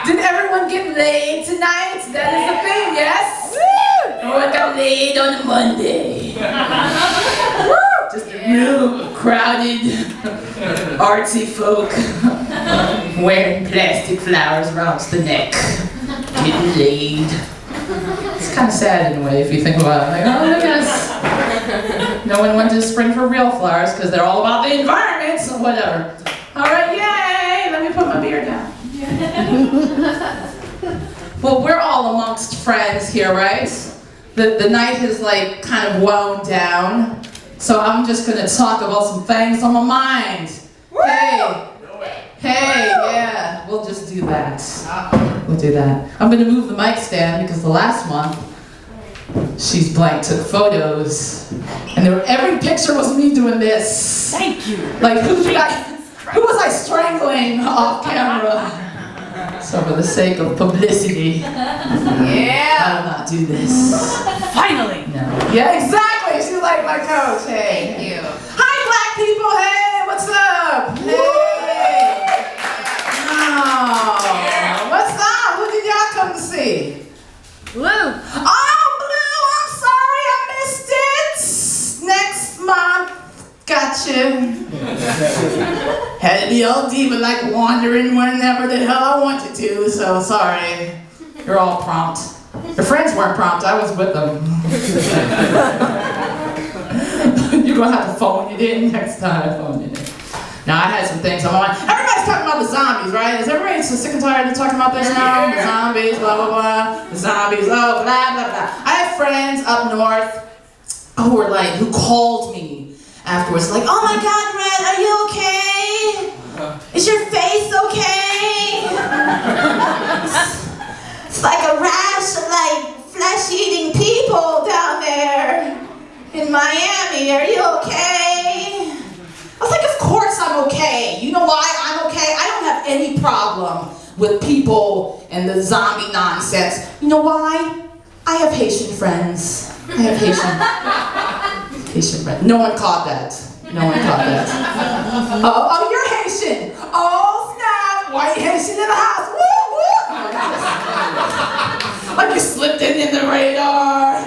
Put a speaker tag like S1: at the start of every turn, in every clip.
S1: Did everyone get laid tonight? That is the thing, yes? Oh, I got laid on a Monday. Just a real crowded, artsy folk wearing plastic flowers around the neck, getting laid. It's kind of sad in a way if you think about it. Like, oh my goodness. No one went to spring for real flowers because they're all about the environment, so whatever. All right, yay! Let me put my beer down. Well, we're all amongst friends here, right? The night is like kind of wound down, so I'm just gonna talk about some things on my mind. Hey, yeah, we'll just do that. We'll do that. I'm gonna move the mic stand because the last month, She's Blank took photos, and every picture was me doing this.
S2: Thank you.
S1: Like, who was I strangling off camera? So for the sake of publicity, I will not do this.
S2: Finally.
S1: No. Yeah, exactly. She's like my coach. Hey.
S3: Thank you.
S1: Hi, black people. Hey, what's up? Hey. Oh, what's up? Who did y'all come to see?
S2: Blue.
S1: Oh, Blue. I'm sorry I missed it. Next month. Gotcha. Had to be all diva, like wandering whenever the hell I wanted to, so sorry. You're all prompt. Your friends weren't prompt, I was with them. You're gonna have to phone it in next time. Phone it in. Now, I had some things on my mind. Everybody's talking about the zombies, right? Is everybody so sick and tired of talking about this now? The zombies, blah, blah, blah. The zombies, oh, blah, blah, blah. I have friends up north who called me afterwards, like, oh my God, Red, are you okay? Is your face okay? It's like a rash of like flesh-eating people down there in Miami. Are you okay? I was like, of course I'm okay. You know why I'm okay? I don't have any problem with people and the zombie nonsense. You know why? I have Haitian friends. I have Haitian friends. No one caught that. No one caught that. Oh, you're Haitian. Oh, snap. White Haitian in the house. Woo, woo. Like you slipped in the radar.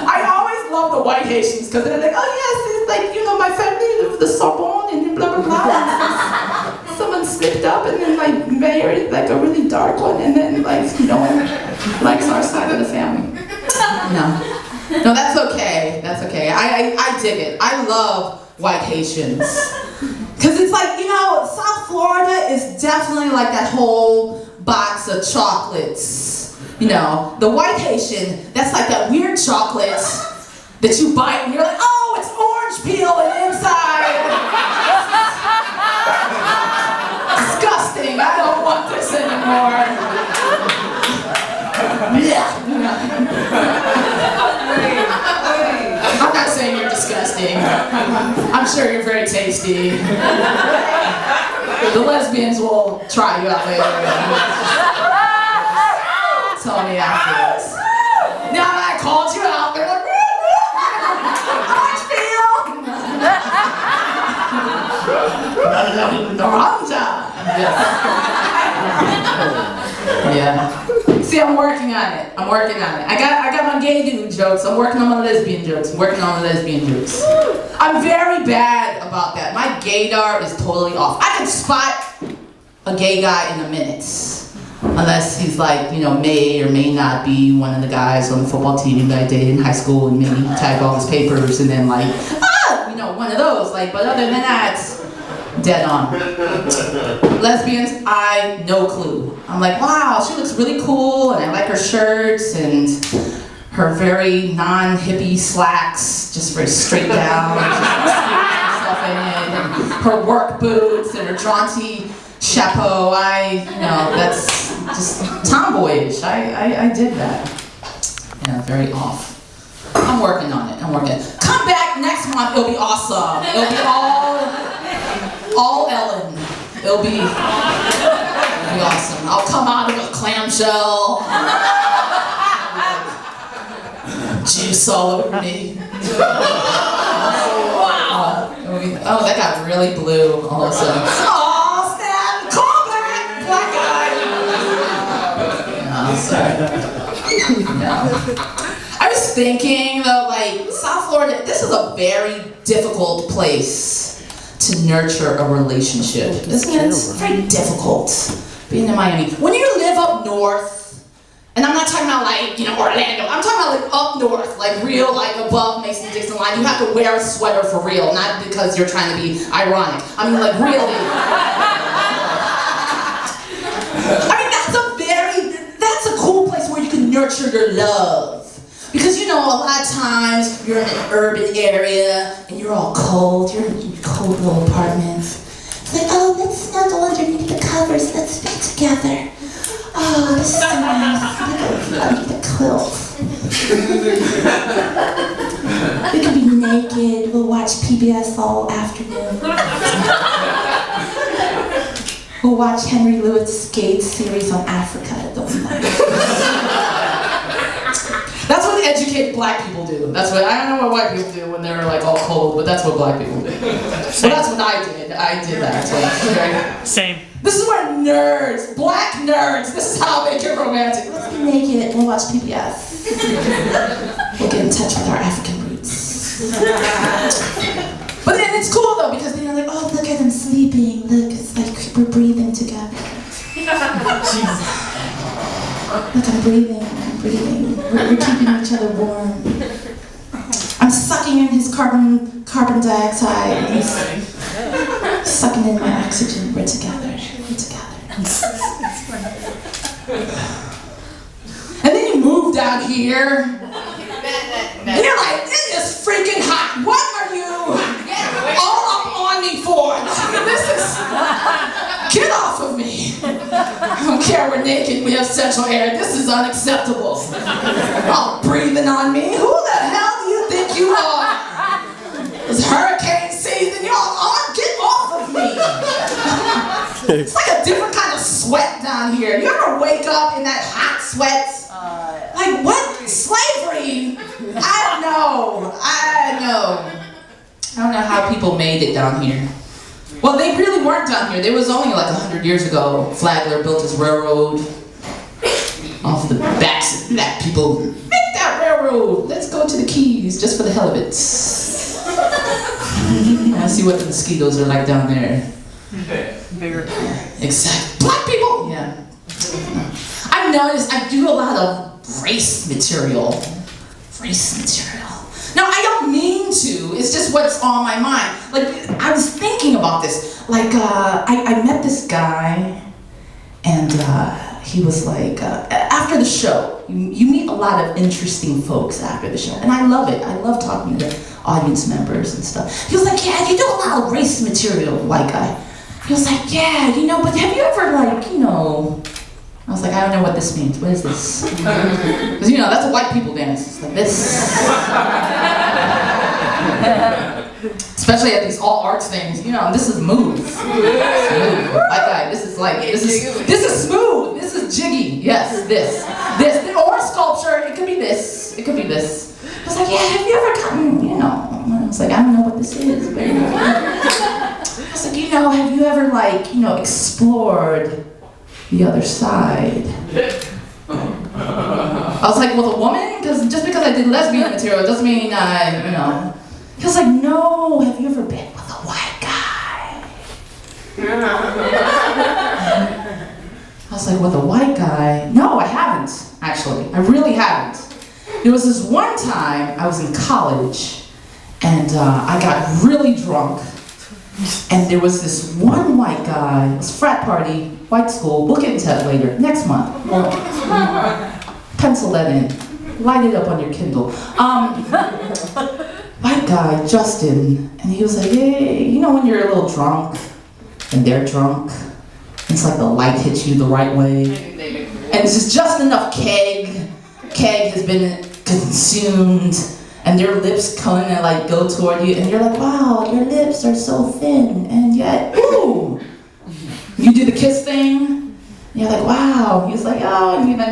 S1: I always love the white Haitians because they're like, oh yes, it's like, you know, my family of the Sorbonne and blah, blah, blah. Someone slipped up and then like married like a really dark one and then like no one likes our side of the family. No, that's okay. That's okay. I dig it. I love white Haitians. Because it's like, you know, South Florida is definitely like that whole box of chocolates. You know, the white Haitian, that's like that weird chocolate that you bite and you're like, oh, it's orange peel and inside. Disgusting. I don't want this anymore. I'm not saying you're disgusting. I'm sure you're very tasty. The lesbians will try you out later. Tell me afterwards. Now that I called you out, they're like, yeah. See, I'm working on it. I got my gay dude jokes. I'm working on my lesbian jokes. I'm very bad about that. My gaydar is totally off. I can spot a gay guy in a minute. Unless he's like, you know, may or may not be one of the guys on the football team that I dated in high school and maybe tag all his papers and then like, you know, one of those. Like, but other than that, dead on. Lesbians, no clue. I'm like, wow, she looks really cool and I like her shirts and her very non-hippie slacks, just very straight down, stuff in it, and her work boots and her jaunty chapeau. That's just tomboyish. I did that. Yeah, very off. I'm working on it. Come back next month. It'll be awesome. It'll be all Ellen. It'll be awesome. I'll come out of a clamshell. Juice all over me. Wow. Oh, that got really blue all of a sudden. Oh, snap! Call back! I was thinking though, like, South Florida, this is a very difficult place to nurture a relationship. Isn't it? It's very difficult being in Miami. When you live up north, and I'm not talking about like, Orlando, I'm talking about like up north, like real, like above Mason-Dixon line. You have to wear a sweater for real, not because you're trying to be ironic. I mean, like really. I mean, that's a cool place where you can nurture your love. Because a lot of times you're in an urban area and you're all cold, you're in your cold little apartments. It's like, oh, let's snuggle underneath the covers, let's be together. Oh, this is so nice. Under the quilt. We can be naked, we'll watch PBS all afternoon. We'll watch Henry Louis Gates' series on Africa at the night. That's what educated black people do. That's what, I don't know what white people do when they're like all cold, but that's what black people do. So that's what I did. I did that. So,
S2: Same.
S1: This is where nerds, black nerds, this is how they get romantic. Let's be naked, we'll watch PBS. We'll get in touch with our African roots. But then it's cool though, because they're like, oh, look at them sleeping. Look, it's like we're breathing together. Look, I'm breathing. We're keeping each other warm. I'm sucking in his carbon dioxide. And he's sucking in my oxygen. We're together. And then you move down here. And you're like, it is freaking hot. What are you all up on me for? Get off of me. I don't care, we're naked, we have central air. This is unacceptable. Oh, breathing on me. Who the hell do you think you are? It's hurricane season, y'all on, get off of me. It's like a different kind of sweat down here. You ever wake up in that hot sweat? Like what? Slavery? I don't know how people made it down here. Well, they really weren't down here. There was only like 100 years ago, Flagler built his railroad off the backs of black people. Make that railroad. Let's go to the Keys just for the hell of it. I see what the mosquitoes are like down there.
S3: Bigger.
S1: Exactly. Black people. Yeah. I've noticed I do a lot of race material. No, I don't mean to. It's just what's on my mind. Like, I was thinking about this. Like, I met this guy, and he was like, after the show, you meet a lot of interesting folks after the show, and I love it. I love talking to audience members and stuff. He was like, yeah, you do a lot of race material, white guy. He was like, yeah, but have you ever, like, I was like, I don't know what this means. What is this? Because, that's a white people dance. It's like this. Especially at these all arts things. This is move. White guy, this is smooth. This is jiggy. Yes, this. Or sculpture. It could be this. I was like, yeah, have you ever gotten, I was like, I don't know what this is. But, I was like, have you ever, like, explored the other side? I was like, with a woman? Because just because I did lesbian material doesn't mean I. He was like, no, have you ever been with a white guy? I was like, with a white guy? No, I haven't, actually. I really haven't. There was this one time I was in college, and I got really drunk. And there was this one white guy, it was frat party, white school, we'll get into that later, next month. Pencil that in, light it up on your Kindle. White guy, Justin, and he was like, hey, when you're a little drunk, and they're drunk, it's like the light hits you the right way, and it's just enough keg has been consumed, and their lips come and like go toward you, and you're like, wow, your lips are so thin, and yet, ooh. You do the kiss thing, and you're like, wow. He was like, oh, and you're like,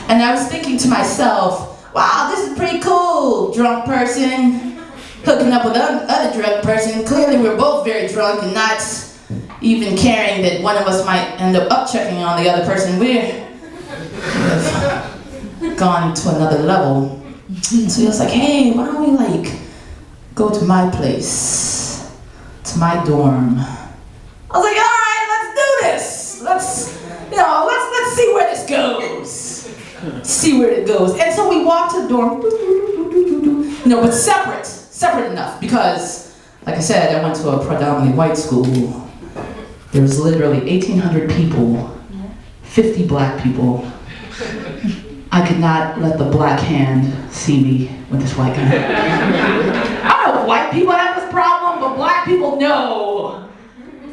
S1: and I was thinking to myself, wow, this is pretty cool, drunk person, hooking up with other drunk person. Clearly we're both very drunk and not even caring that one of us might end up upchecking on the other person we're with. gone to another level. So he was like, hey, why don't we like go to my place, to my dorm. I was like, all right, let's do this. Let's see where this goes. See where it goes. And so we walked to the dorm, but separate enough, because, like I said, I went to a predominantly white school. There was literally 1,800 people, 50 black people. I could not let the black hand see me with this white guy. I don't know if white people have this problem, but black people know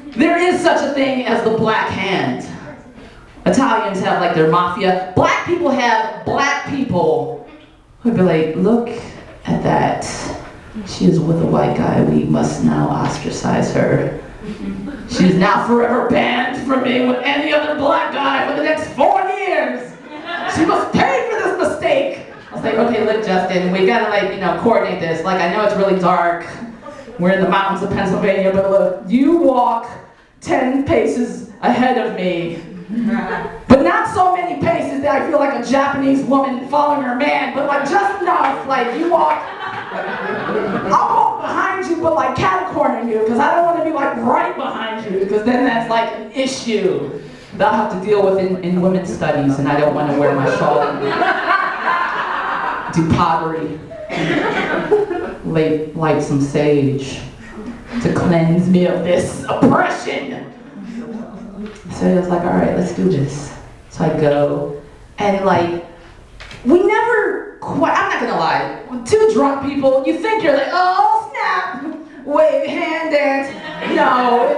S1: there is such a thing as the black hand. Italians have like their mafia. Black people have black people who'd be like, look at that. She is with a white guy. We must now ostracize her. She is now forever banned from being with any other black guy for the next 4 years. She must pay for this mistake. I was like, okay, look, Justin, we gotta coordinate this. Like, I know it's really dark. We're in the mountains of Pennsylvania, but look, you walk 10 paces ahead of me. But not so many paces that I feel like a Japanese woman following her man, but like just enough, like you walk, I'll walk behind you, but like cat-cornering you, because I don't want to be like right behind you, because then that's like an issue that I'll have to deal with in women's studies, and I don't want to wear my shawl and do pottery. Light some sage to cleanse me of this oppression. So he was like, all right, let's do this. So I go, and like, we never quite, I'm not gonna lie, with two drunk people, you think you're like, oh snap, wave, hand dance. No,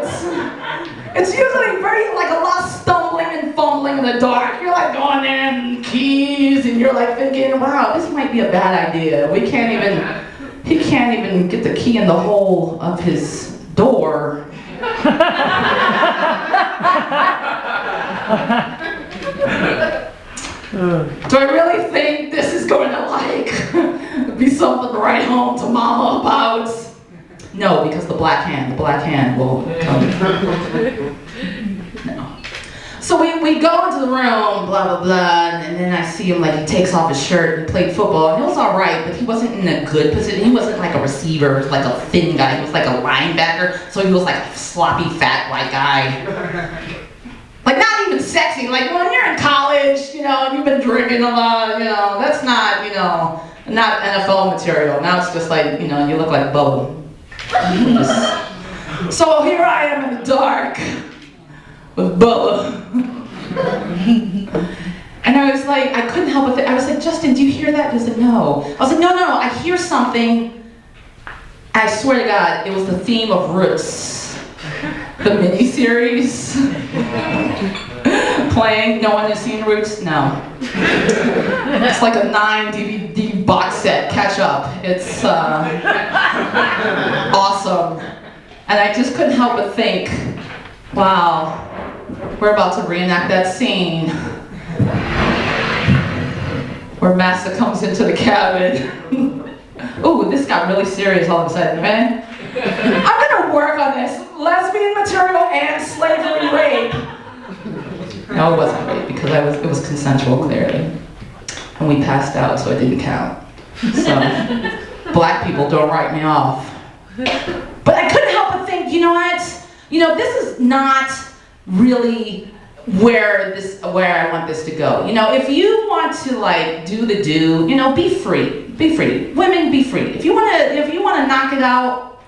S1: it's usually very, like a lot of stumbling and fumbling in the dark. You're like going there and keys, and you're like thinking, wow, this might be a bad idea. He can't even get the key in the hole of his door. Do I really think this is going to be something to write home to mama about? No, because the black hand will come. No. So we go into the room, blah, blah, blah, and then I see him, like, he takes off his shirt and played football, and it was all right, but he wasn't in a good position. He wasn't like a receiver, like a thin guy. He was like a linebacker, so he was like a sloppy, fat, white guy. Like, not even sexy. Like, when you're in college, you've been drinking a lot, that's not, not NFL material. Now it's just like, you look like Bubba. So here I am in the dark with Bubba. And I was like, I couldn't help but I was like, Justin, do you hear that? He said, no. I was like, no, I hear something. I swear to God, it was the theme of Roots, the miniseries. Playing. No one has seen Roots? No. It's like a 9 DVD box set. Catch up. It's awesome. And I just couldn't help but think, wow, we're about to reenact that scene where Massa comes into the cabin. Ooh, this got really serious all of a sudden, man. I'm gonna work on this. Lesbian material and slavery rape. No, it wasn't rape, because it was consensual, clearly. And we passed out, so it didn't count. So, black people don't write me off. But I couldn't help but think, you know what? This is not really where I want this to go. If you want to do the do, be free. Be free. Women, be free. If you wanna knock it out,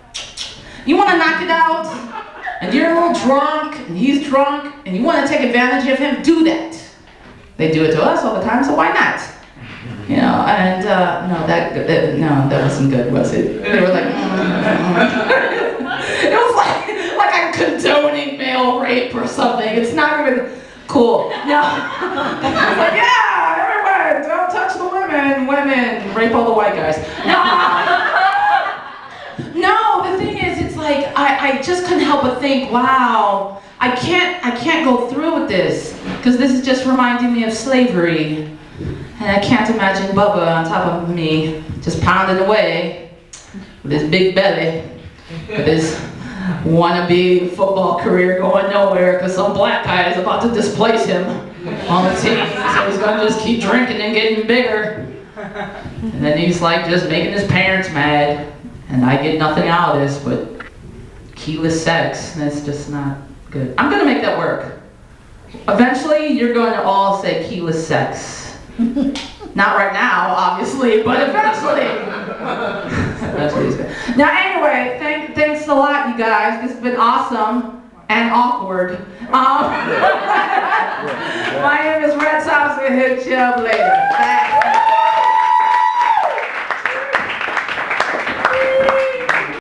S1: and you're a little drunk, and he's drunk, and you want to take advantage of him, do that. They do it to us all the time, so why not? And no, that wasn't good, was it? They were like, It was like I'm condoning male rape or something. It's not even cool. No. I was like, yeah, everyone, don't touch the women, rape all the white guys. No, the thing is, it's like, I just couldn't help but think, wow, I can't go through with this, because this is just reminding me of slavery. And I can't imagine Bubba on top of me, just pounding away with his big belly, with his wannabe football career going nowhere because some black guy is about to displace him.
S2: on the team, so he's gonna just keep drinking and getting bigger. And then he's like just making his parents mad, and I get nothing out of this but keyless sex, and it's just not good. I'm gonna make that work. Eventually, you're going to all say keyless sex. Not right now, obviously, but eventually. Now, anyway, thanks a lot, you guys. This has been awesome and awkward. My name is Red Sox, and hit you up later. Thanks.